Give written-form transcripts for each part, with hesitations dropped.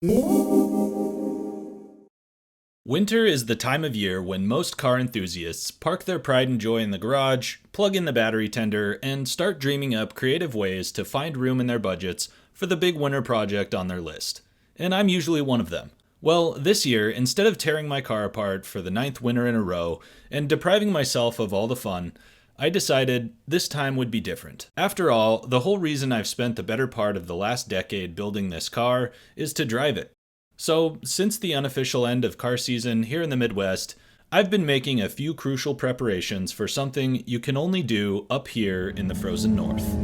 Winter is the time of year when most car enthusiasts park their pride and joy in the garage, plug in the battery tender, and start dreaming up creative ways to find room in their budgets for the big winter project on their list. And I'm usually one of them. Well, this year, instead of tearing my car apart for the ninth winter in a row and depriving myself of all the fun, I decided this time would be different. After all, the whole reason I've spent the better part of the last decade building this car is to drive it. So, since the unofficial end of car season here in the Midwest, I've been making a few crucial preparations for something you can only do up here in the frozen north.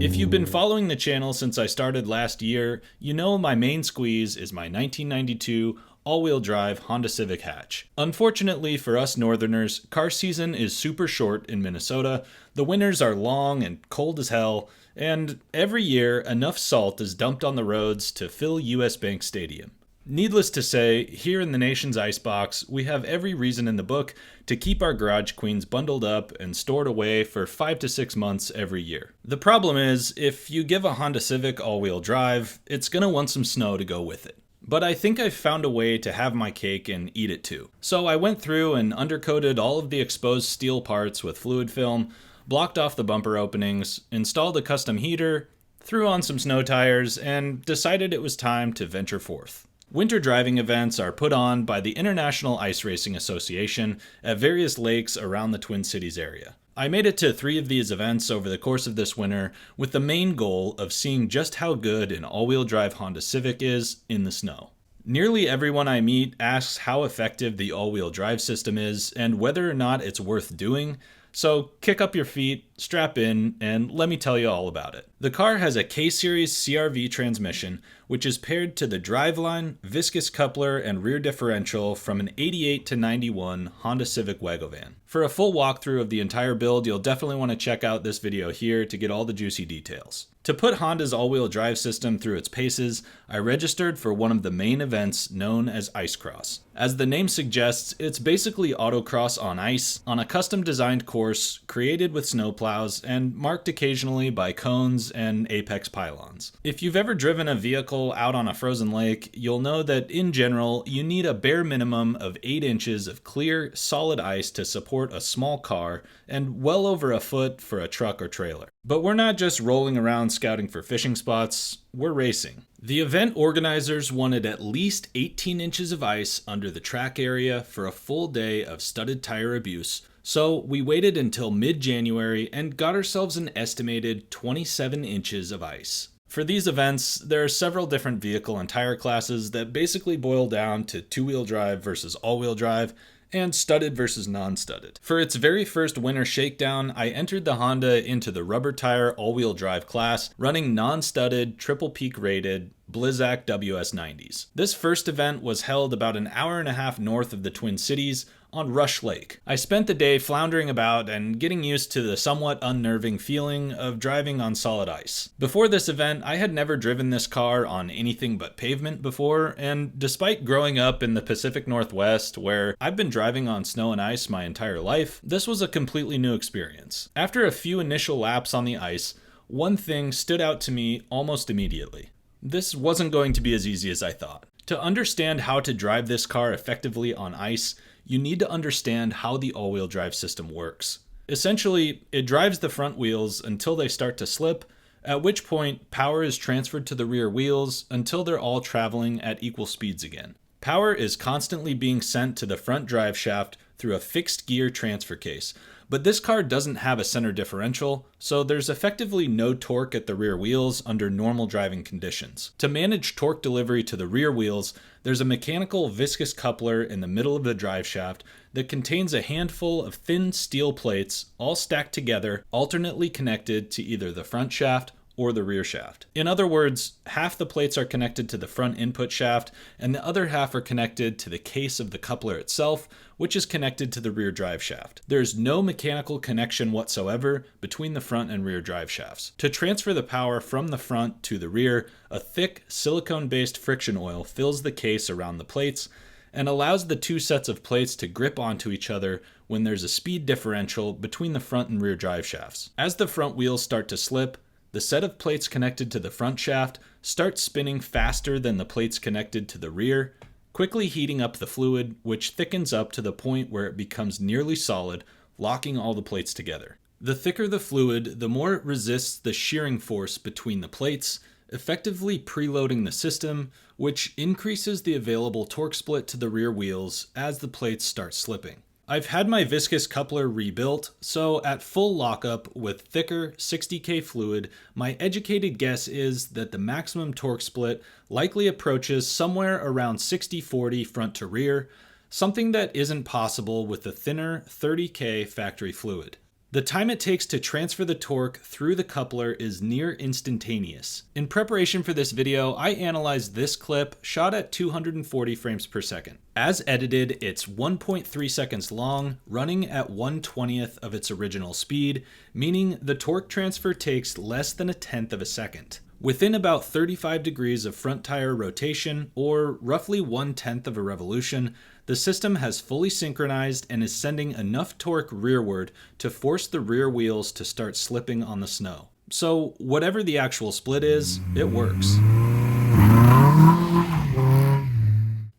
If you've been following the channel since I started last year, you know my main squeeze is my 1992 all-wheel drive Honda Civic hatch. Unfortunately for us northerners, car season is super short in Minnesota, the winters are long and cold as hell, and every year enough salt is dumped on the roads to fill US Bank Stadium. Needless to say, here in the nation's icebox, we have every reason in the book to keep our garage queens bundled up and stored away for 5 to 6 months every year. The problem is, if you give a Honda Civic all-wheel drive, it's gonna want some snow to go with it. But I think I've found a way to have my cake and eat it too. So I went through and undercoated all of the exposed steel parts with fluid film, blocked off the bumper openings, installed a custom heater, threw on some snow tires, and decided it was time to venture forth. Winter driving events are put on by the International Ice Racing Association at various lakes around the Twin Cities area. I made it to 3 of these events over the course of this winter with the main goal of seeing just how good an all-wheel drive Honda Civic is in the snow. Nearly everyone I meet asks how effective the all-wheel drive system is and whether or not it's worth doing, so kick up your feet, strap in, and let me tell you all about it. The car has a K-Series CRV transmission, which is paired to the driveline, viscous coupler, and rear differential from an 88 to 91 Honda Civic Wagovan. For a full walkthrough of the entire build, you'll definitely want to check out this video here to get all the juicy details. To put Honda's all-wheel drive system through its paces, I registered for one of the main events known as Ice Cross. As the name suggests, it's basically autocross on ice, on a custom-designed course created with snowplows and marked occasionally by cones and apex pylons. If you've ever driven a vehicle out on a frozen lake, you'll know that in general, you need a bare minimum of 8 inches of clear, solid ice to support a small car, and well over a foot for a truck or trailer. But we're not just rolling around scouting for fishing spots, we're racing. The event organizers wanted at least 18 inches of ice under the track area for a full day of studded tire abuse, so we waited until mid-January and got ourselves an estimated 27 inches of ice. For these events, there are several different vehicle and tire classes that basically boil down to two-wheel drive versus all-wheel drive, and studded versus non-studded. For its very first winter shakedown, I entered the Honda into the rubber tire all-wheel drive class, running non-studded, triple peak rated Blizzak WS90s. This first event was held about an hour and a half north of the Twin Cities on Rush Lake. I spent the day floundering about and getting used to the somewhat unnerving feeling of driving on solid ice. Before this event, I had never driven this car on anything but pavement before, and despite growing up in the Pacific Northwest, where I've been driving on snow and ice my entire life, this was a completely new experience. After a few initial laps on the ice, one thing stood out to me almost immediately. This wasn't going to be as easy as I thought. To understand how to drive this car effectively on ice, you need to understand how the all-wheel drive system works. Essentially, it drives the front wheels until they start to slip, at which point power is transferred to the rear wheels until they're all traveling at equal speeds again. Power is constantly being sent to the front drive shaft through a fixed gear transfer case, but this car doesn't have a center differential, so there's effectively no torque at the rear wheels under normal driving conditions. To manage torque delivery to the rear wheels, there's a mechanical viscous coupler in the middle of the drive shaft that contains a handful of thin steel plates all stacked together, alternately connected to either the front shaft or the rear shaft. In other words, half the plates are connected to the front input shaft, and the other half are connected to the case of the coupler itself, which is connected to the rear drive shaft. There's no mechanical connection whatsoever between the front and rear drive shafts. To transfer the power from the front to the rear, a thick silicone-based friction oil fills the case around the plates and allows the two sets of plates to grip onto each other when there's a speed differential between the front and rear drive shafts. As the front wheels start to slip, the set of plates connected to the front shaft starts spinning faster than the plates connected to the rear, quickly heating up the fluid, which thickens up to the point where it becomes nearly solid, locking all the plates together. The thicker the fluid, the more it resists the shearing force between the plates, effectively preloading the system, which increases the available torque split to the rear wheels as the plates start slipping. I've had my viscous coupler rebuilt, so at full lockup with thicker 60K fluid, my educated guess is that the maximum torque split likely approaches somewhere around 60-40 front to rear, something that isn't possible with the thinner 30K factory fluid. The time it takes to transfer the torque through the coupler is near instantaneous. In preparation for this video, I analyzed this clip shot at 240 frames per second. As edited, it's 1.3 seconds long, running at 1/20th of its original speed, meaning the torque transfer takes less than 1/10 of a second. Within about 35 degrees of front tire rotation, or roughly 1/10 of a revolution, the system has fully synchronized and is sending enough torque rearward to force the rear wheels to start slipping on the snow. So whatever the actual split is, it works.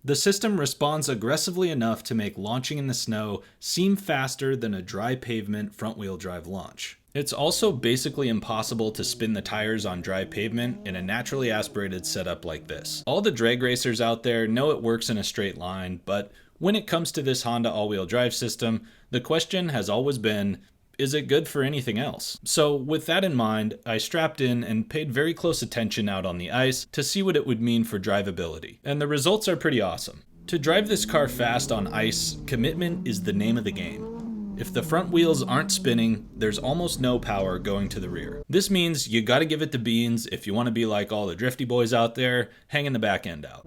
The system responds aggressively enough to make launching in the snow seem faster than a dry pavement front-wheel drive launch. It's also basically impossible to spin the tires on dry pavement in a naturally aspirated setup like this. All the drag racers out there know it works in a straight line, but when it comes to this Honda all-wheel drive system, the question has always been, is it good for anything else? So with that in mind, I strapped in and paid very close attention out on the ice to see what it would mean for drivability. And the results are pretty awesome. To drive this car fast on ice, commitment is the name of the game. If the front wheels aren't spinning, there's almost no power going to the rear. This means you gotta give it the beans if you wanna be like all the drifty boys out there, hanging the back end out.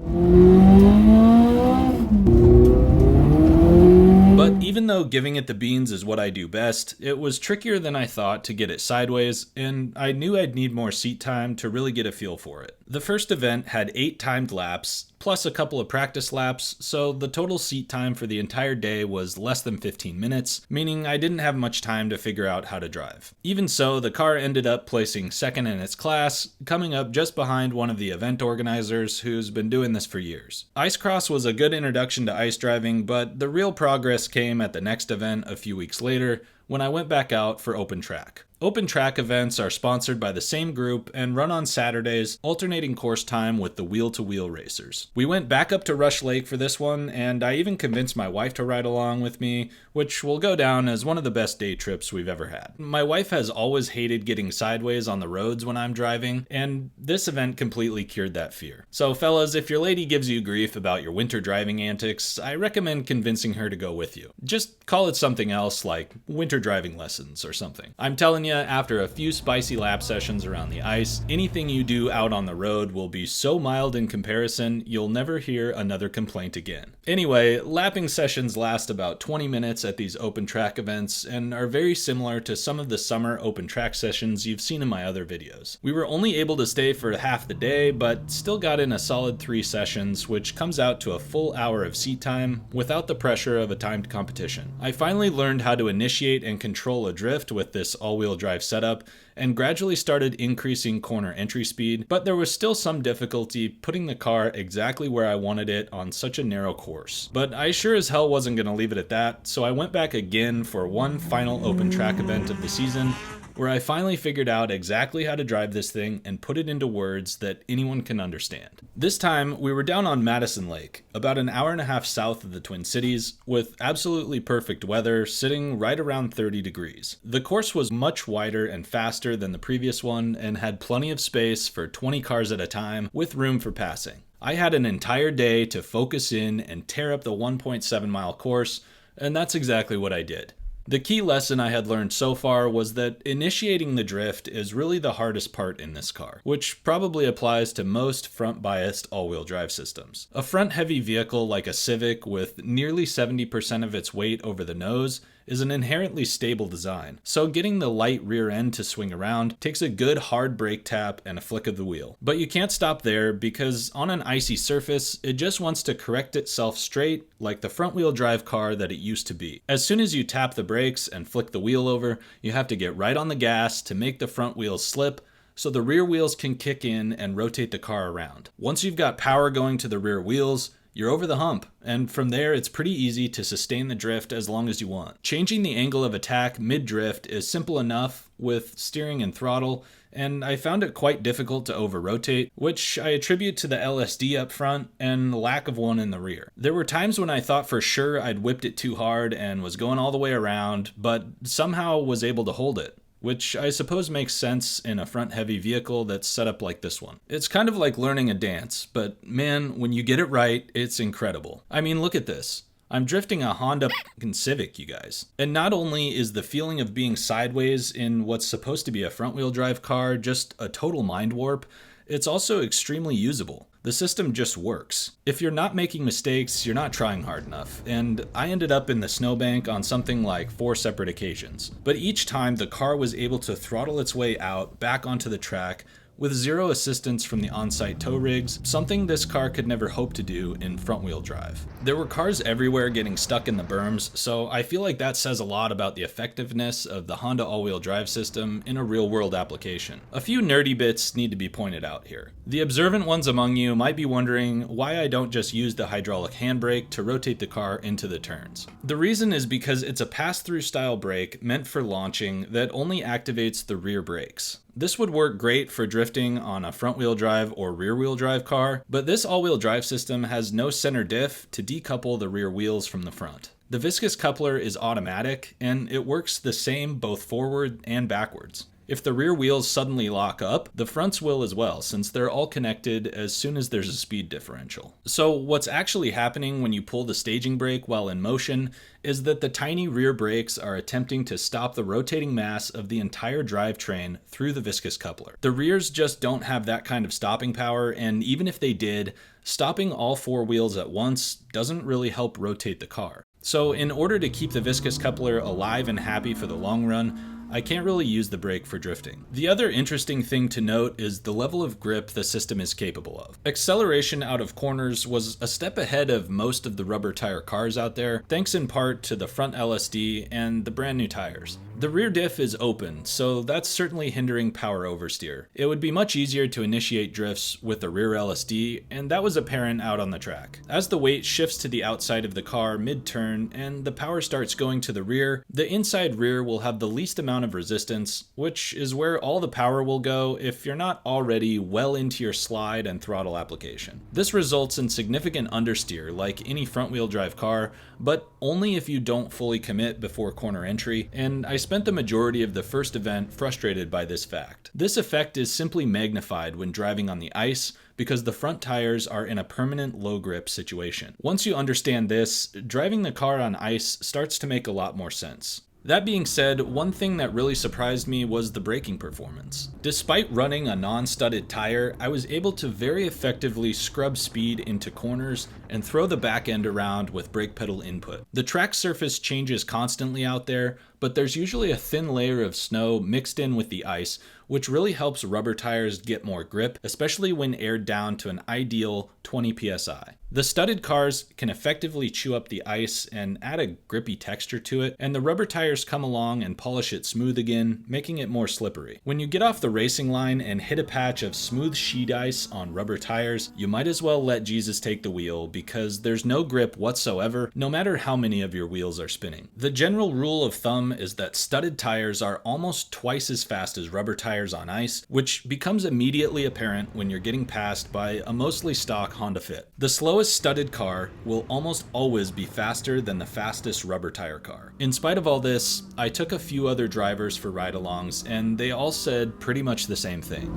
But even though giving it the beans is what I do best, it was trickier than I thought to get it sideways, and I knew I'd need more seat time to really get a feel for it. The first event had 8 timed laps, plus a couple of practice laps, so the total seat time for the entire day was less than 15 minutes, meaning I didn't have much time to figure out how to drive. Even so, the car ended up placing second in its class, coming up just behind one of the event organizers who's been doing this for years. Ice Cross was a good introduction to ice driving, but the real progress came at the next event a few weeks later, when I went back out for open track. Open track events are sponsored by the same group and run on Saturdays, alternating course time with the wheel-to-wheel racers. We went back up to Rush Lake for this one, and I even convinced my wife to ride along with me, which will go down as one of the best day trips we've ever had. My wife has always hated getting sideways on the roads when I'm driving, and this event completely cured that fear. So fellas, if your lady gives you grief about your winter driving antics, I recommend convincing her to go with you. Just call it something else like winter driving lessons or something. I'm telling you, after a few spicy lap sessions around the ice, anything you do out on the road will be so mild in comparison, you'll never hear another complaint again. Anyway, lapping sessions last about 20 minutes at these open track events and are very similar to some of the summer open track sessions you've seen in my other videos. We were only able to stay for half the day, but still got in a solid 3 sessions, which comes out to a full hour of seat time without the pressure of a timed competition. I finally learned how to initiate and control a drift with this all-wheel drive setup, and gradually started increasing corner entry speed, but there was still some difficulty putting the car exactly where I wanted it on such a narrow course. But I sure as hell wasn't going to leave it at that, so I went back again for one final open track event of the season, where I finally figured out exactly how to drive this thing and put it into words that anyone can understand. This time, we were down on Madison Lake, about an hour and a half south of the Twin Cities, with absolutely perfect weather, sitting right around 30 degrees. The course was much wider and faster than the previous one, and had plenty of space for 20 cars at a time, with room for passing. I had an entire day to focus in and tear up the 1.7 mile course, and that's exactly what I did. The key lesson I had learned so far was that initiating the drift is really the hardest part in this car, which probably applies to most front-biased all-wheel drive systems. A front-heavy vehicle like a Civic with nearly 70% of its weight over the nose is an inherently stable design, so getting the light rear end to swing around takes a good hard brake tap and a flick of the wheel. But you can't stop there, because on an icy surface, it just wants to correct itself straight like the front-wheel drive car that it used to be. As soon as you tap the brakes and flick the wheel over, you have to get right on the gas to make the front wheels slip, so the rear wheels can kick in and rotate the car around. Once you've got power going to the rear wheels, you're over the hump, and from there it's pretty easy to sustain the drift as long as you want. Changing the angle of attack mid-drift is simple enough with steering and throttle, and I found it quite difficult to over-rotate, which I attribute to the LSD up front and the lack of one in the rear. There were times when I thought for sure I'd whipped it too hard and was going all the way around, but somehow was able to hold it, which I suppose makes sense in a front-heavy vehicle that's set up like this one. It's kind of like learning a dance, but man, when you get it right, it's incredible. I mean, look at this. I'm drifting a Honda Civic, you guys. And not only is the feeling of being sideways in what's supposed to be a front-wheel drive car just a total mind warp, it's also extremely usable. The system just works. If you're not making mistakes, you're not trying hard enough, and I ended up in the snowbank on something like 4 separate occasions. But each time, the car was able to throttle its way out back onto the track with zero assistance from the on-site tow rigs, something this car could never hope to do in front-wheel drive. There were cars everywhere getting stuck in the berms, so I feel like that says a lot about the effectiveness of the Honda all-wheel drive system in a real-world application. A few nerdy bits need to be pointed out here. The observant ones among you might be wondering why I don't just use the hydraulic handbrake to rotate the car into the turns. The reason is because it's a pass-through style brake meant for launching that only activates the rear brakes. This would work great for drifting on a front-wheel drive or rear-wheel drive car, but this all-wheel drive system has no center diff to decouple the rear wheels from the front. The viscous coupler is automatic, and it works the same both forward and backwards. If the rear wheels suddenly lock up, the fronts will as well, since they're all connected as soon as there's a speed differential. So what's actually happening when you pull the staging brake while in motion is that the tiny rear brakes are attempting to stop the rotating mass of the entire drivetrain through the viscous coupler. The rears just don't have that kind of stopping power, and even if they did, stopping all 4 wheels at once doesn't really help rotate the car. So in order to keep the viscous coupler alive and happy for the long run, I can't really use the brake for drifting. The other interesting thing to note is the level of grip the system is capable of. Acceleration out of corners was a step ahead of most of the rubber tire cars out there, thanks in part to the front LSD and the brand new tires. The rear diff is open, so that's certainly hindering power oversteer. It would be much easier to initiate drifts with the rear LSD, and that was apparent out on the track. As the weight shifts to the outside of the car mid-turn and the power starts going to the rear, the inside rear will have the least amount of resistance, which is where all the power will go if you're not already well into your slide and throttle application. This results in significant understeer like any front-wheel drive car, but only if you don't fully commit before corner entry, and I spent the majority of the first event frustrated by this fact. This effect is simply magnified when driving on the ice because the front tires are in a permanent low grip situation. Once you understand this, driving the car on ice starts to make a lot more sense. That being said, one thing that really surprised me was the braking performance. Despite running a non-studded tire, I was able to very effectively scrub speed into corners and throw the back end around with brake pedal input. The track surface changes constantly out there, but there's usually a thin layer of snow mixed in with the ice, which really helps rubber tires get more grip, especially when aired down to an ideal 20 psi. The studded cars can effectively chew up the ice and add a grippy texture to it, and the rubber tires come along and polish it smooth again, making it more slippery. When you get off the racing line and hit a patch of smooth sheet ice on rubber tires, you might as well let Jesus take the wheel, because there's no grip whatsoever, no matter how many of your wheels are spinning. The general rule of thumb is that studded tires are almost twice as fast as rubber tires on ice, which becomes immediately apparent when you're getting passed by a mostly stock Honda Fit. The slowest studded car will almost always be faster than the fastest rubber tire car. In spite of all this, I took a few other drivers for ride-alongs, and they all said pretty much the same thing.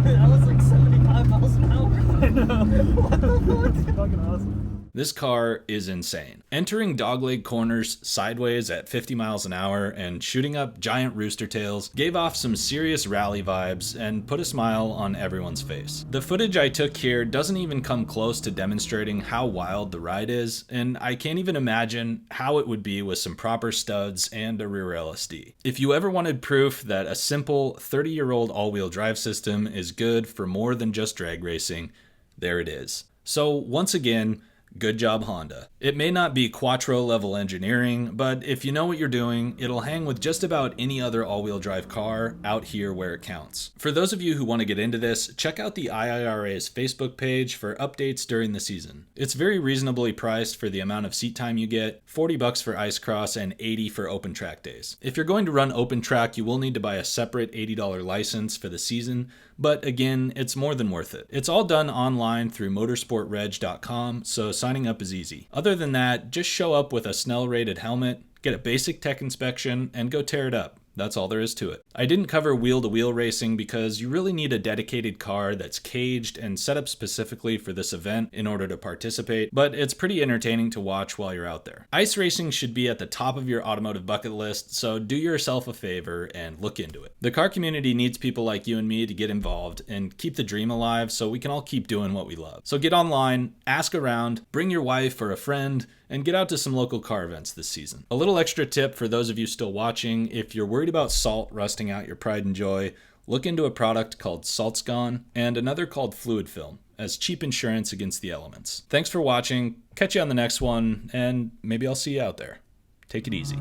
That was like 75 miles an hour. I know. What the fuck? fucking awesome. This car is insane. Entering dogleg corners sideways at 50 miles an hour and shooting up giant rooster tails gave off some serious rally vibes and put a smile on everyone's face. The footage I took here doesn't even come close to demonstrating how wild the ride is, and I can't even imagine how it would be with some proper studs and a rear LSD. If you ever wanted proof that a simple 30-year-old all-wheel drive system is good for more than just drag racing, there it is. So once again, good job, Honda. It may not be Quattro level engineering, but if you know what you're doing, it'll hang with just about any other all-wheel drive car out here where it counts. For those of you who want to get into this, check out the IIRA's Facebook page for updates during the season. It's very reasonably priced for the amount of seat time you get, $40 for ice cross and $80 for open track days. If you're going to run open track, you will need to buy a separate $80 license for the season, but again, it's more than worth it. It's all done online through motorsportreg.com, so signing up is easy. Other than that, just show up with a Snell rated helmet, get a basic tech inspection, and go tear it up. That's all there is to it. I didn't cover wheel-to-wheel racing because you really need a dedicated car that's caged and set up specifically for this event in order to participate, but it's pretty entertaining to watch while you're out there. Ice racing should be at the top of your automotive bucket list, so do yourself a favor and look into it. The car community needs people like you and me to get involved and keep the dream alive so we can all keep doing what we love. So get online, ask around, bring your wife or a friend, and get out to some local car events this season. A little extra tip for those of you still watching: if you're worried about salt rusting out your pride and joy, look into a product called Salt's Gone and another called Fluid Film as cheap insurance against the elements. Thanks for watching, catch you on the next one, and maybe I'll see you out there. Take it easy.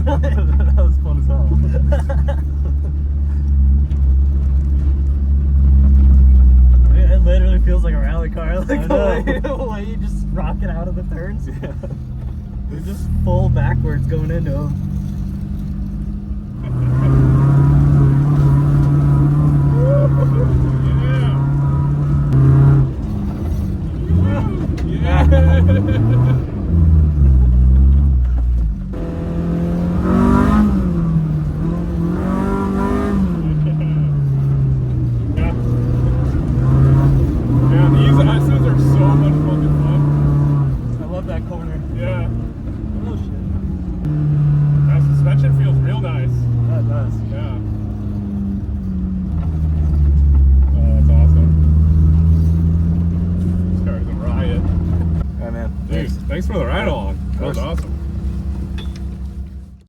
That was fun as hell. It literally feels like a rally car. Like the way you just rocket out of the turns. Yeah. You're just full backwards going into them. Thanks for the ride along. That was awesome.